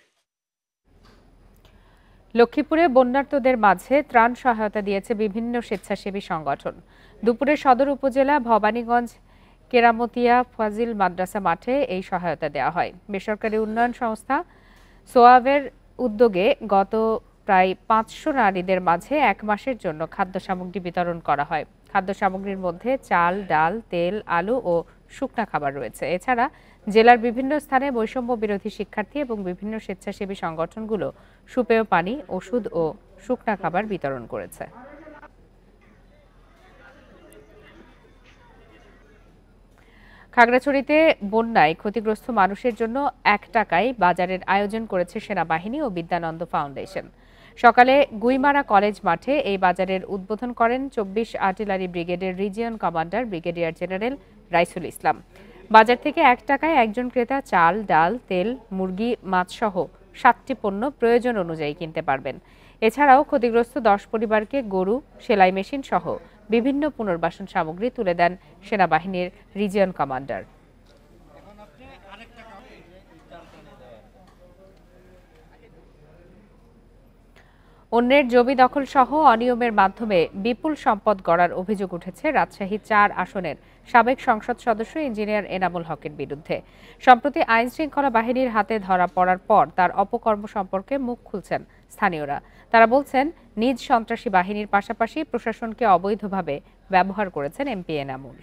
S1: লক্ষ্মীপুরে বন্যার্তদের মাঝে ত্রাণ সহায়তা দিয়েছে বিভিন্ন স্বেচ্ছাসেবী সংগঠন। দুপুরে সদর উপজেলা ভবানীগঞ্জ কেরামতিয়া ফাজিল মাদ্রাসা মাঠে এই সহায়তা দেওয়া হয়। বেসরকারি উন্নয়ন সংস্থা সোয়াবের উদ্যোগে গত প্রায় 500 নারীদের মাঝে 1 মাসের জন্য খাদ্য সামগ্রী বিতরণ করা হয়। খাদ্য সামগ্রীর মধ্যে চাল, ডাল, তেল, আলু ও শুকনা খাবার রয়েছে। এছাড়া জেলার বিভিন্ন স্থানে বৈষম্য বিরোধী শিক্ষার্থী এবং বিভিন্ন স্বেচ্ছাসেবী সংগঠনগুলো সুপেয় পানি, ওষুধ ও শুকনা খাবার বিতরণ করেছে। খাগড়াছড়িতে বন্যায় ক্ষতিগ্রস্ত মানুষের জন্য 1 টাকায় বাজারের আয়োজন করেছে সেনাবাহিনী ও বিদ্যানন্দ ফাউন্ডেশন। সকালে গুইমারা কলেজ মাঠে এই বাজারের উদ্বোধন করেন 24 আর্টিলারি ব্রিগেডের region commander brigadier general Raisul Islam. বাজার থেকে 1 টাকায় একজন ক্রেতা চাল, ডাল, তেল, মুরগি, মাছ সহ 7টি পণ্য প্রয়োজন অনুযায়ী কিনতে পারবেন। এছাড়াও ক্ষতিগ্রস্ত 10 পরিবারকে গরু, সেলাই মেশিন সহ বিভিন্ন পুনর্বাসন সামগ্রী তুলে দেন সেনাবাহিনীর রিজিয়ন কমান্ডার। অন্যের জমি দখল সহ অনিয়মের মাধ্যমে বিপুল সম্পদ গড়ার অভিযোগ উঠেছে রাজশাহী 4 আসনের সাবেক সংসদ সদস্য ইঞ্জিনিয়ার এনামুল হকের বিরুদ্ধে। সম্প্রতি আইন শৃঙ্খলা বাহিনীর হাতে ধরা পড়ার পর তার অপকর্ম সম্পর্কে মুখ খুলছেন স্থানীয়রা। তারা বলছেন, নিজ সন্ত্রাসী বাহিনীর পাশাপাশি প্রশাসনকে অবৈধভাবে ব্যবহার করেছেন এমপি এনামুল।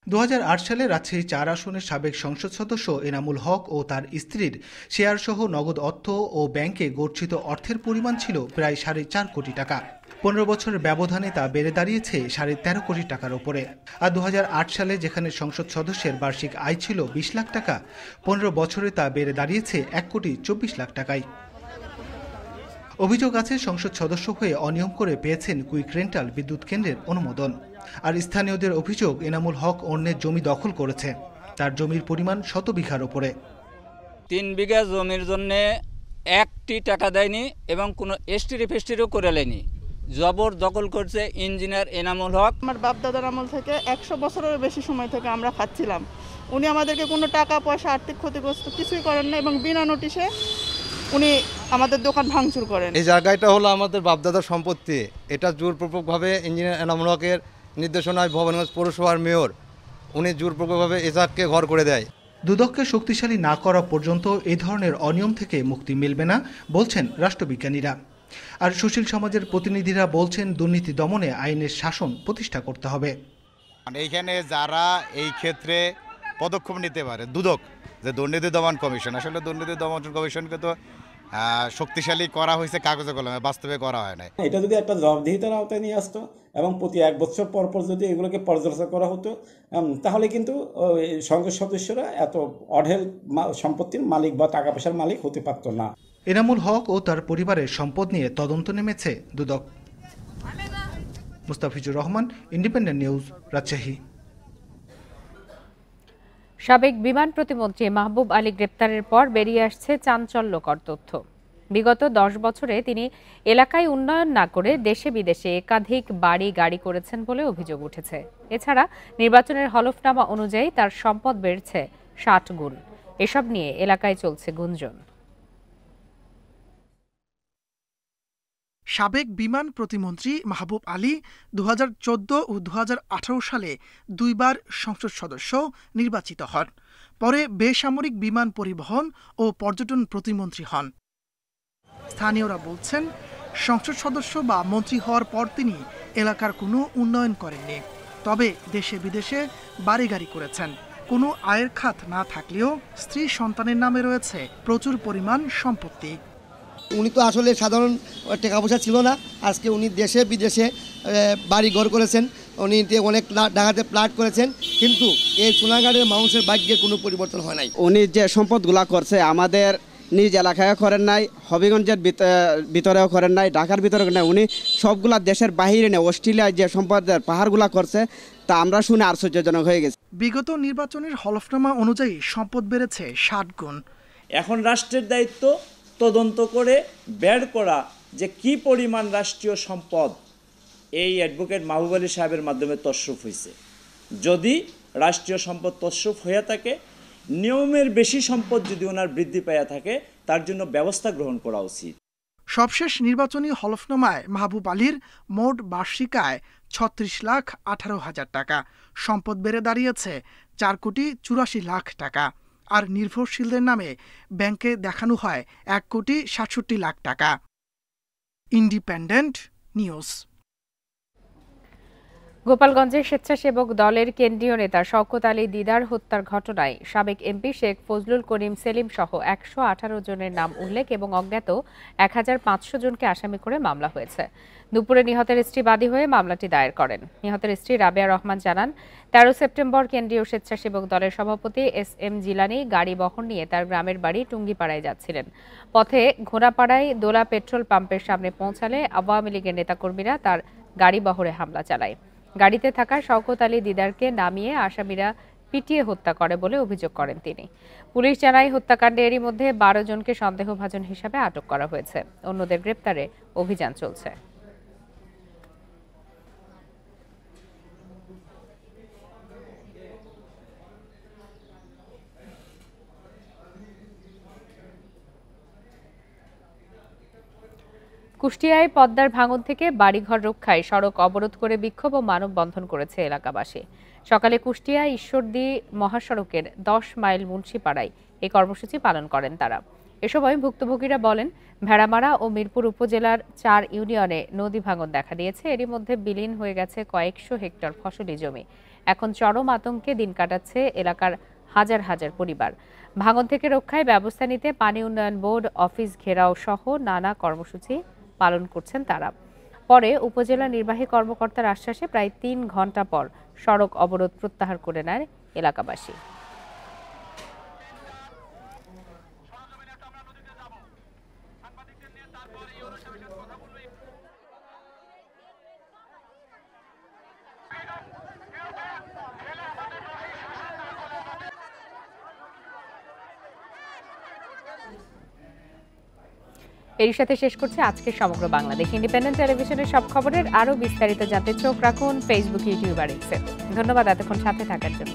S5: 2008 সালে রাজশাহী 4 আসনের সাবেক সংসদ সদস্য এনামুল হক ও তার স্ত্রীর শেয়ারসহ নগদ অর্থ ও ব্যাংকে গচ্ছিত অর্থের পরিমাণ ছিল প্রায় 4.5 কোটি টাকা। 15 বছরের ব্যবধানে তা বেড়ে দাঁড়িয়েছে 13.5 কোটি টাকার ওপরে। আর 2008 সালে যেখানে সংসদ সদস্যের বার্ষিক আয় ছিল 20 লাখ টাকা, 15 বছরে তা বেড়ে দাঁড়িয়েছে 1.24 কোটি টাকায়। অভিযোগ আছে, সংসদ সদস্য হয়ে অনিয়ম করে পেয়েছেন কুইক রেন্টাল বিদ্যুৎ কেন্দ্রের অনুমোদন। আর স্থানীয়দের অভিযোগ, এনামুল হক অন্যের জমি দখল করেছে। তার জমির পরিমাণ 100 বিঘার ওপরে।
S6: 3 বিঘা জমির জন্য 1টি টাকা দেয়নি এবং কোনো এসটিরি ফেস্টিরিও করে নেয়নি। জবর দখল করছে ইঞ্জিনিয়ার এনামুল হক।
S7: আমার বাপ দাদার আমল থেকে 100 বছরের বেশি সময় থেকে আমরা খাচ্ছিলাম। উনি আমাদেরকে কোনো টাকা পয়সা আর্থিক ক্ষতিগ্রস্ত কিছুই করেন না এবং বিনা নোটিশে উনি আমাদের দোকান ভাঙচুর করেন।
S8: এই জায়গাটা হলো আমাদের বাপদাদার সম্পত্তি। এটা জোরপূর্বকভাবে ইঞ্জিনিয়ার এনামুল হকের নির্দেশনায় ভবানীগঞ্জ পৌরসভার মেয়র উনি জোরপূর্বকভাবে এজাককে ঘর করে দেয়।
S5: দুদককে শক্তিশালী না করা পর্যন্ত এই ধরনের অনিয়ম থেকে মুক্তি মিলবে না বলছেন রাষ্ট্রবিজ্ঞানীরা। আর সুশীল সমাজের প্রতিনিধিরা বলছেন, দুর্নীতি দমনে আইনের শাসন প্রতিষ্ঠা করতে হবে।
S9: এইখানে যারা এই ক্ষেত্রে পদক্ষেপ নিতে পারে, দুদক যে দুর্নীতি দমন কমিশন, আসলে দুর্নীতি দমন কমিশনকে তো শক্তিশালী করা হয়েছে কাগজে কলমে, বাস্তবে করা হয় না।
S10: এটা যদি একটা জবাবদিহিতার আওতায় নিয়ে আসতো এবং প্রতি 1 বছর পর পর যদি এগুলোকে পর্যালোচনা করা হতো, তাহলে কিন্তু সংসদ সদস্যরা এত অঢেল সম্পত্তির মালিক বা টাকা পয়সার মালিক হতে পারতো না।
S5: এনামুল হক ও তার পরিবারের সম্পদ নিয়ে তদন্ত নেমেছে দুদক। Mustafizur Rahman, Independent News, Rajshahi.
S1: সাবেক বিমান প্রতিমন্ত্রী মাহবুব আলী গ্রেপ্তারের পর বেরিয়ে আসছে চাঞ্চল্যকর তথ্য। বিগত 10 বছরে তিনি এলাকায় উন্নয়ন না করে দেশে বিদেশে একাধিক বাড়ি গাড়ি করেছেন বলে অভিযোগ উঠেছে। এছাড়া নির্বাচনের হলফনামা অনুযায়ী তার সম্পদ বেড়েছে 60 গুণ। এসব নিয়ে এলাকায় চলছে গুঞ্জন।
S11: সাবেক বিমান প্রতিমন্ত্রী মাহবুব আলী 2014 ও 2018 সালে 2 বার সংসদ সদস্য নির্বাচিত হন। পরে বেসামরিক বিমান পরিবহন ও পর্যটন প্রতিমন্ত্রী হন। স্থানীয়রা বলছেন, সংসদ সদস্য বা মন্ত্রী হওয়ার পর তিনি এলাকার কোনো উন্নয়ন করেননি, তবে দেশে বিদেশে বাড়ি গাড়ি করেছেন। কোনো আয়ের খাত না থাকলেও স্ত্রী সন্তানের নামে রয়েছে প্রচুর পরিমাণ সম্পত্তি।
S2: উনি তো আসলে সাধারণ টাকা পয়সা ছিল না, আজকে উনি দেশে বিদেশে বাড়ি ঘর করেছেন, উনি অনেক ঢাকাতে প্লাট করেছেন, কিন্তু এই সোনারগাঁয়ের মানুষের ভাগ্যের কোনো পরিবর্তন হয় নাই।
S12: উনি যে সম্পদগুলা করছে আমাদের নিজ এলাকায় করেন নাই, হবিগঞ্জের ভিতরেও করেন নাই, ঢাকার ভিতরে করেন নাই, উনি সবগুলা দেশের বাহিরে নেই, অস্ট্রেলিয়ায় যে সম্পদের পাহাড়গুলা করছে তা আমরা শুনে আশ্চর্যজনক হয়ে গেছে।
S11: বিগত নির্বাচনের হলফনামা অনুযায়ী সম্পদ বেড়েছে 60 গুণ।
S13: এখন রাষ্ট্রের দায়িত্ব তদন্ত করে বের করা যে কি পরিমাণ রাষ্ট্রীয় সম্পদ এই অ্যাডভোকেট মাহবুব আলী সাহেবের মাধ্যমে তছরূপ হয়েছে। যদি রাষ্ট্রীয় সম্পদ তছরূপ হয়ে থাকে, নিয়মের বেশি সম্পদ যদি ওনার বৃদ্ধি পাইয়া থাকে, তার জন্য ব্যবস্থা গ্রহণ করা উচিত।
S11: সবশেষ নির্বাচনী হলফনামায় মাহবুব আলীর মোট বার্ষিক আয় 36,18,000 টাকা, সম্পদ বেড়ে দাঁড়িয়েছে 4,84,00,000 টাকা, আর নির্ভরশীলদের নামে ব্যাংকে দেখানো হয় 1,67,00,000 টাকা। Independent news.
S1: গোপালগঞ্জে স্বেচ্ছাসেবক দলের কেন্দ্রীয় নেতা শওকত আলী দিদার হত্যার ঘটনায় সাবেক এমপি শেখ ফজলুল করিম সেলিম সহ 118 জনের নাম উল্লেখ এবং অজ্ঞাত 1500 জনকে আসামি করে মামলা হয়েছে। দুপুরে নিহতের স্ত্রী বাদী হয়ে মামলাটি দায়ের করেন। নিহতের স্ত্রী রাবেয়া রহমান জানান, 13 সেপ্টেম্বর কেন্দ্রীয় স্বেচ্ছাসেবক দলের সভাপতি SM জিলানি গাড়ি বহর নিয়ে তার গ্রামের বাড়ি টুঙ্গিপাড়ায় যাচ্ছিলেন। পথে ঘোড়াপাড়ায় দোলা পেট্রোল পাম্পের সামনে পৌঁছালে আওয়ামী লীগের নেতাকর্মীরা তার গাড়ি বহরে হামলা চালায়। গাড়িতে থাকা শওকত আলী দিদারকে নামিয়ে আসামিরা পিটিয়ে হত্যা করে বলে অভিযোগ করেন তিনি। পুলিশ জানায়, হত্যাকাণ্ডে এরই মধ্যে 12 জনকে সন্দেহভাজন হিসাবে আটক করা হয়েছে। অন্যদের গ্রেপ্তারে অভিযান চলছে। কুষ্টিয়ায় পদ্মার ভাঙন থেকে বাড়িঘর রক্ষায় সড়ক অবরোধ করে বিক্ষোভ ও মানববন্ধন করেছে এলাকাবাসী। সকালে কুষ্টিয়া ঈশ্বরদী মহাসড়কের 10 মাইল মুন্সিপাড়ায় এই কর্মসূচি পালন করেন তারা। এ সময় ভুক্তভোগীরা বলেন, ভেড়ামারা ও মিরপুর উপজেলার 4 ইউনিয়নে নদী ভাঙন দেখা দিয়েছে। এরই মধ্যে বিলীন হয়ে গেছে কয়েকশো হেক্টর ফসলি জমি। এখন চরম আতঙ্কে দিন কাটাচ্ছে এলাকার হাজার হাজার পরিবার। ভাঙন থেকে রক্ষায় ব্যবস্থা নিতে পানি উন্নয়ন বোর্ড অফিস ঘেরাও সহ নানা কর্মসূচি পালন করছেন তারা। পরে উপজেলা নির্বাহী কর্মকর্তার আশ্বাসে প্রায় 3 ঘন্টা পর সড়ক অবরোধ প্রত্যাহার করে নেয় এলাকাবাসী। এর সাথে শেষ করছে আজকে সমগ্র বাংলাদেশ। ইন্ডিপেন্ডেন্ট টেলিভিশনের সব খবরের আরো বিস্তারিত জানতে চোখ রাখুন ফেসবুক, ইউটিউব আর এক্সে। ধন্যবাদ এতক্ষণ সাথে থাকার জন্য।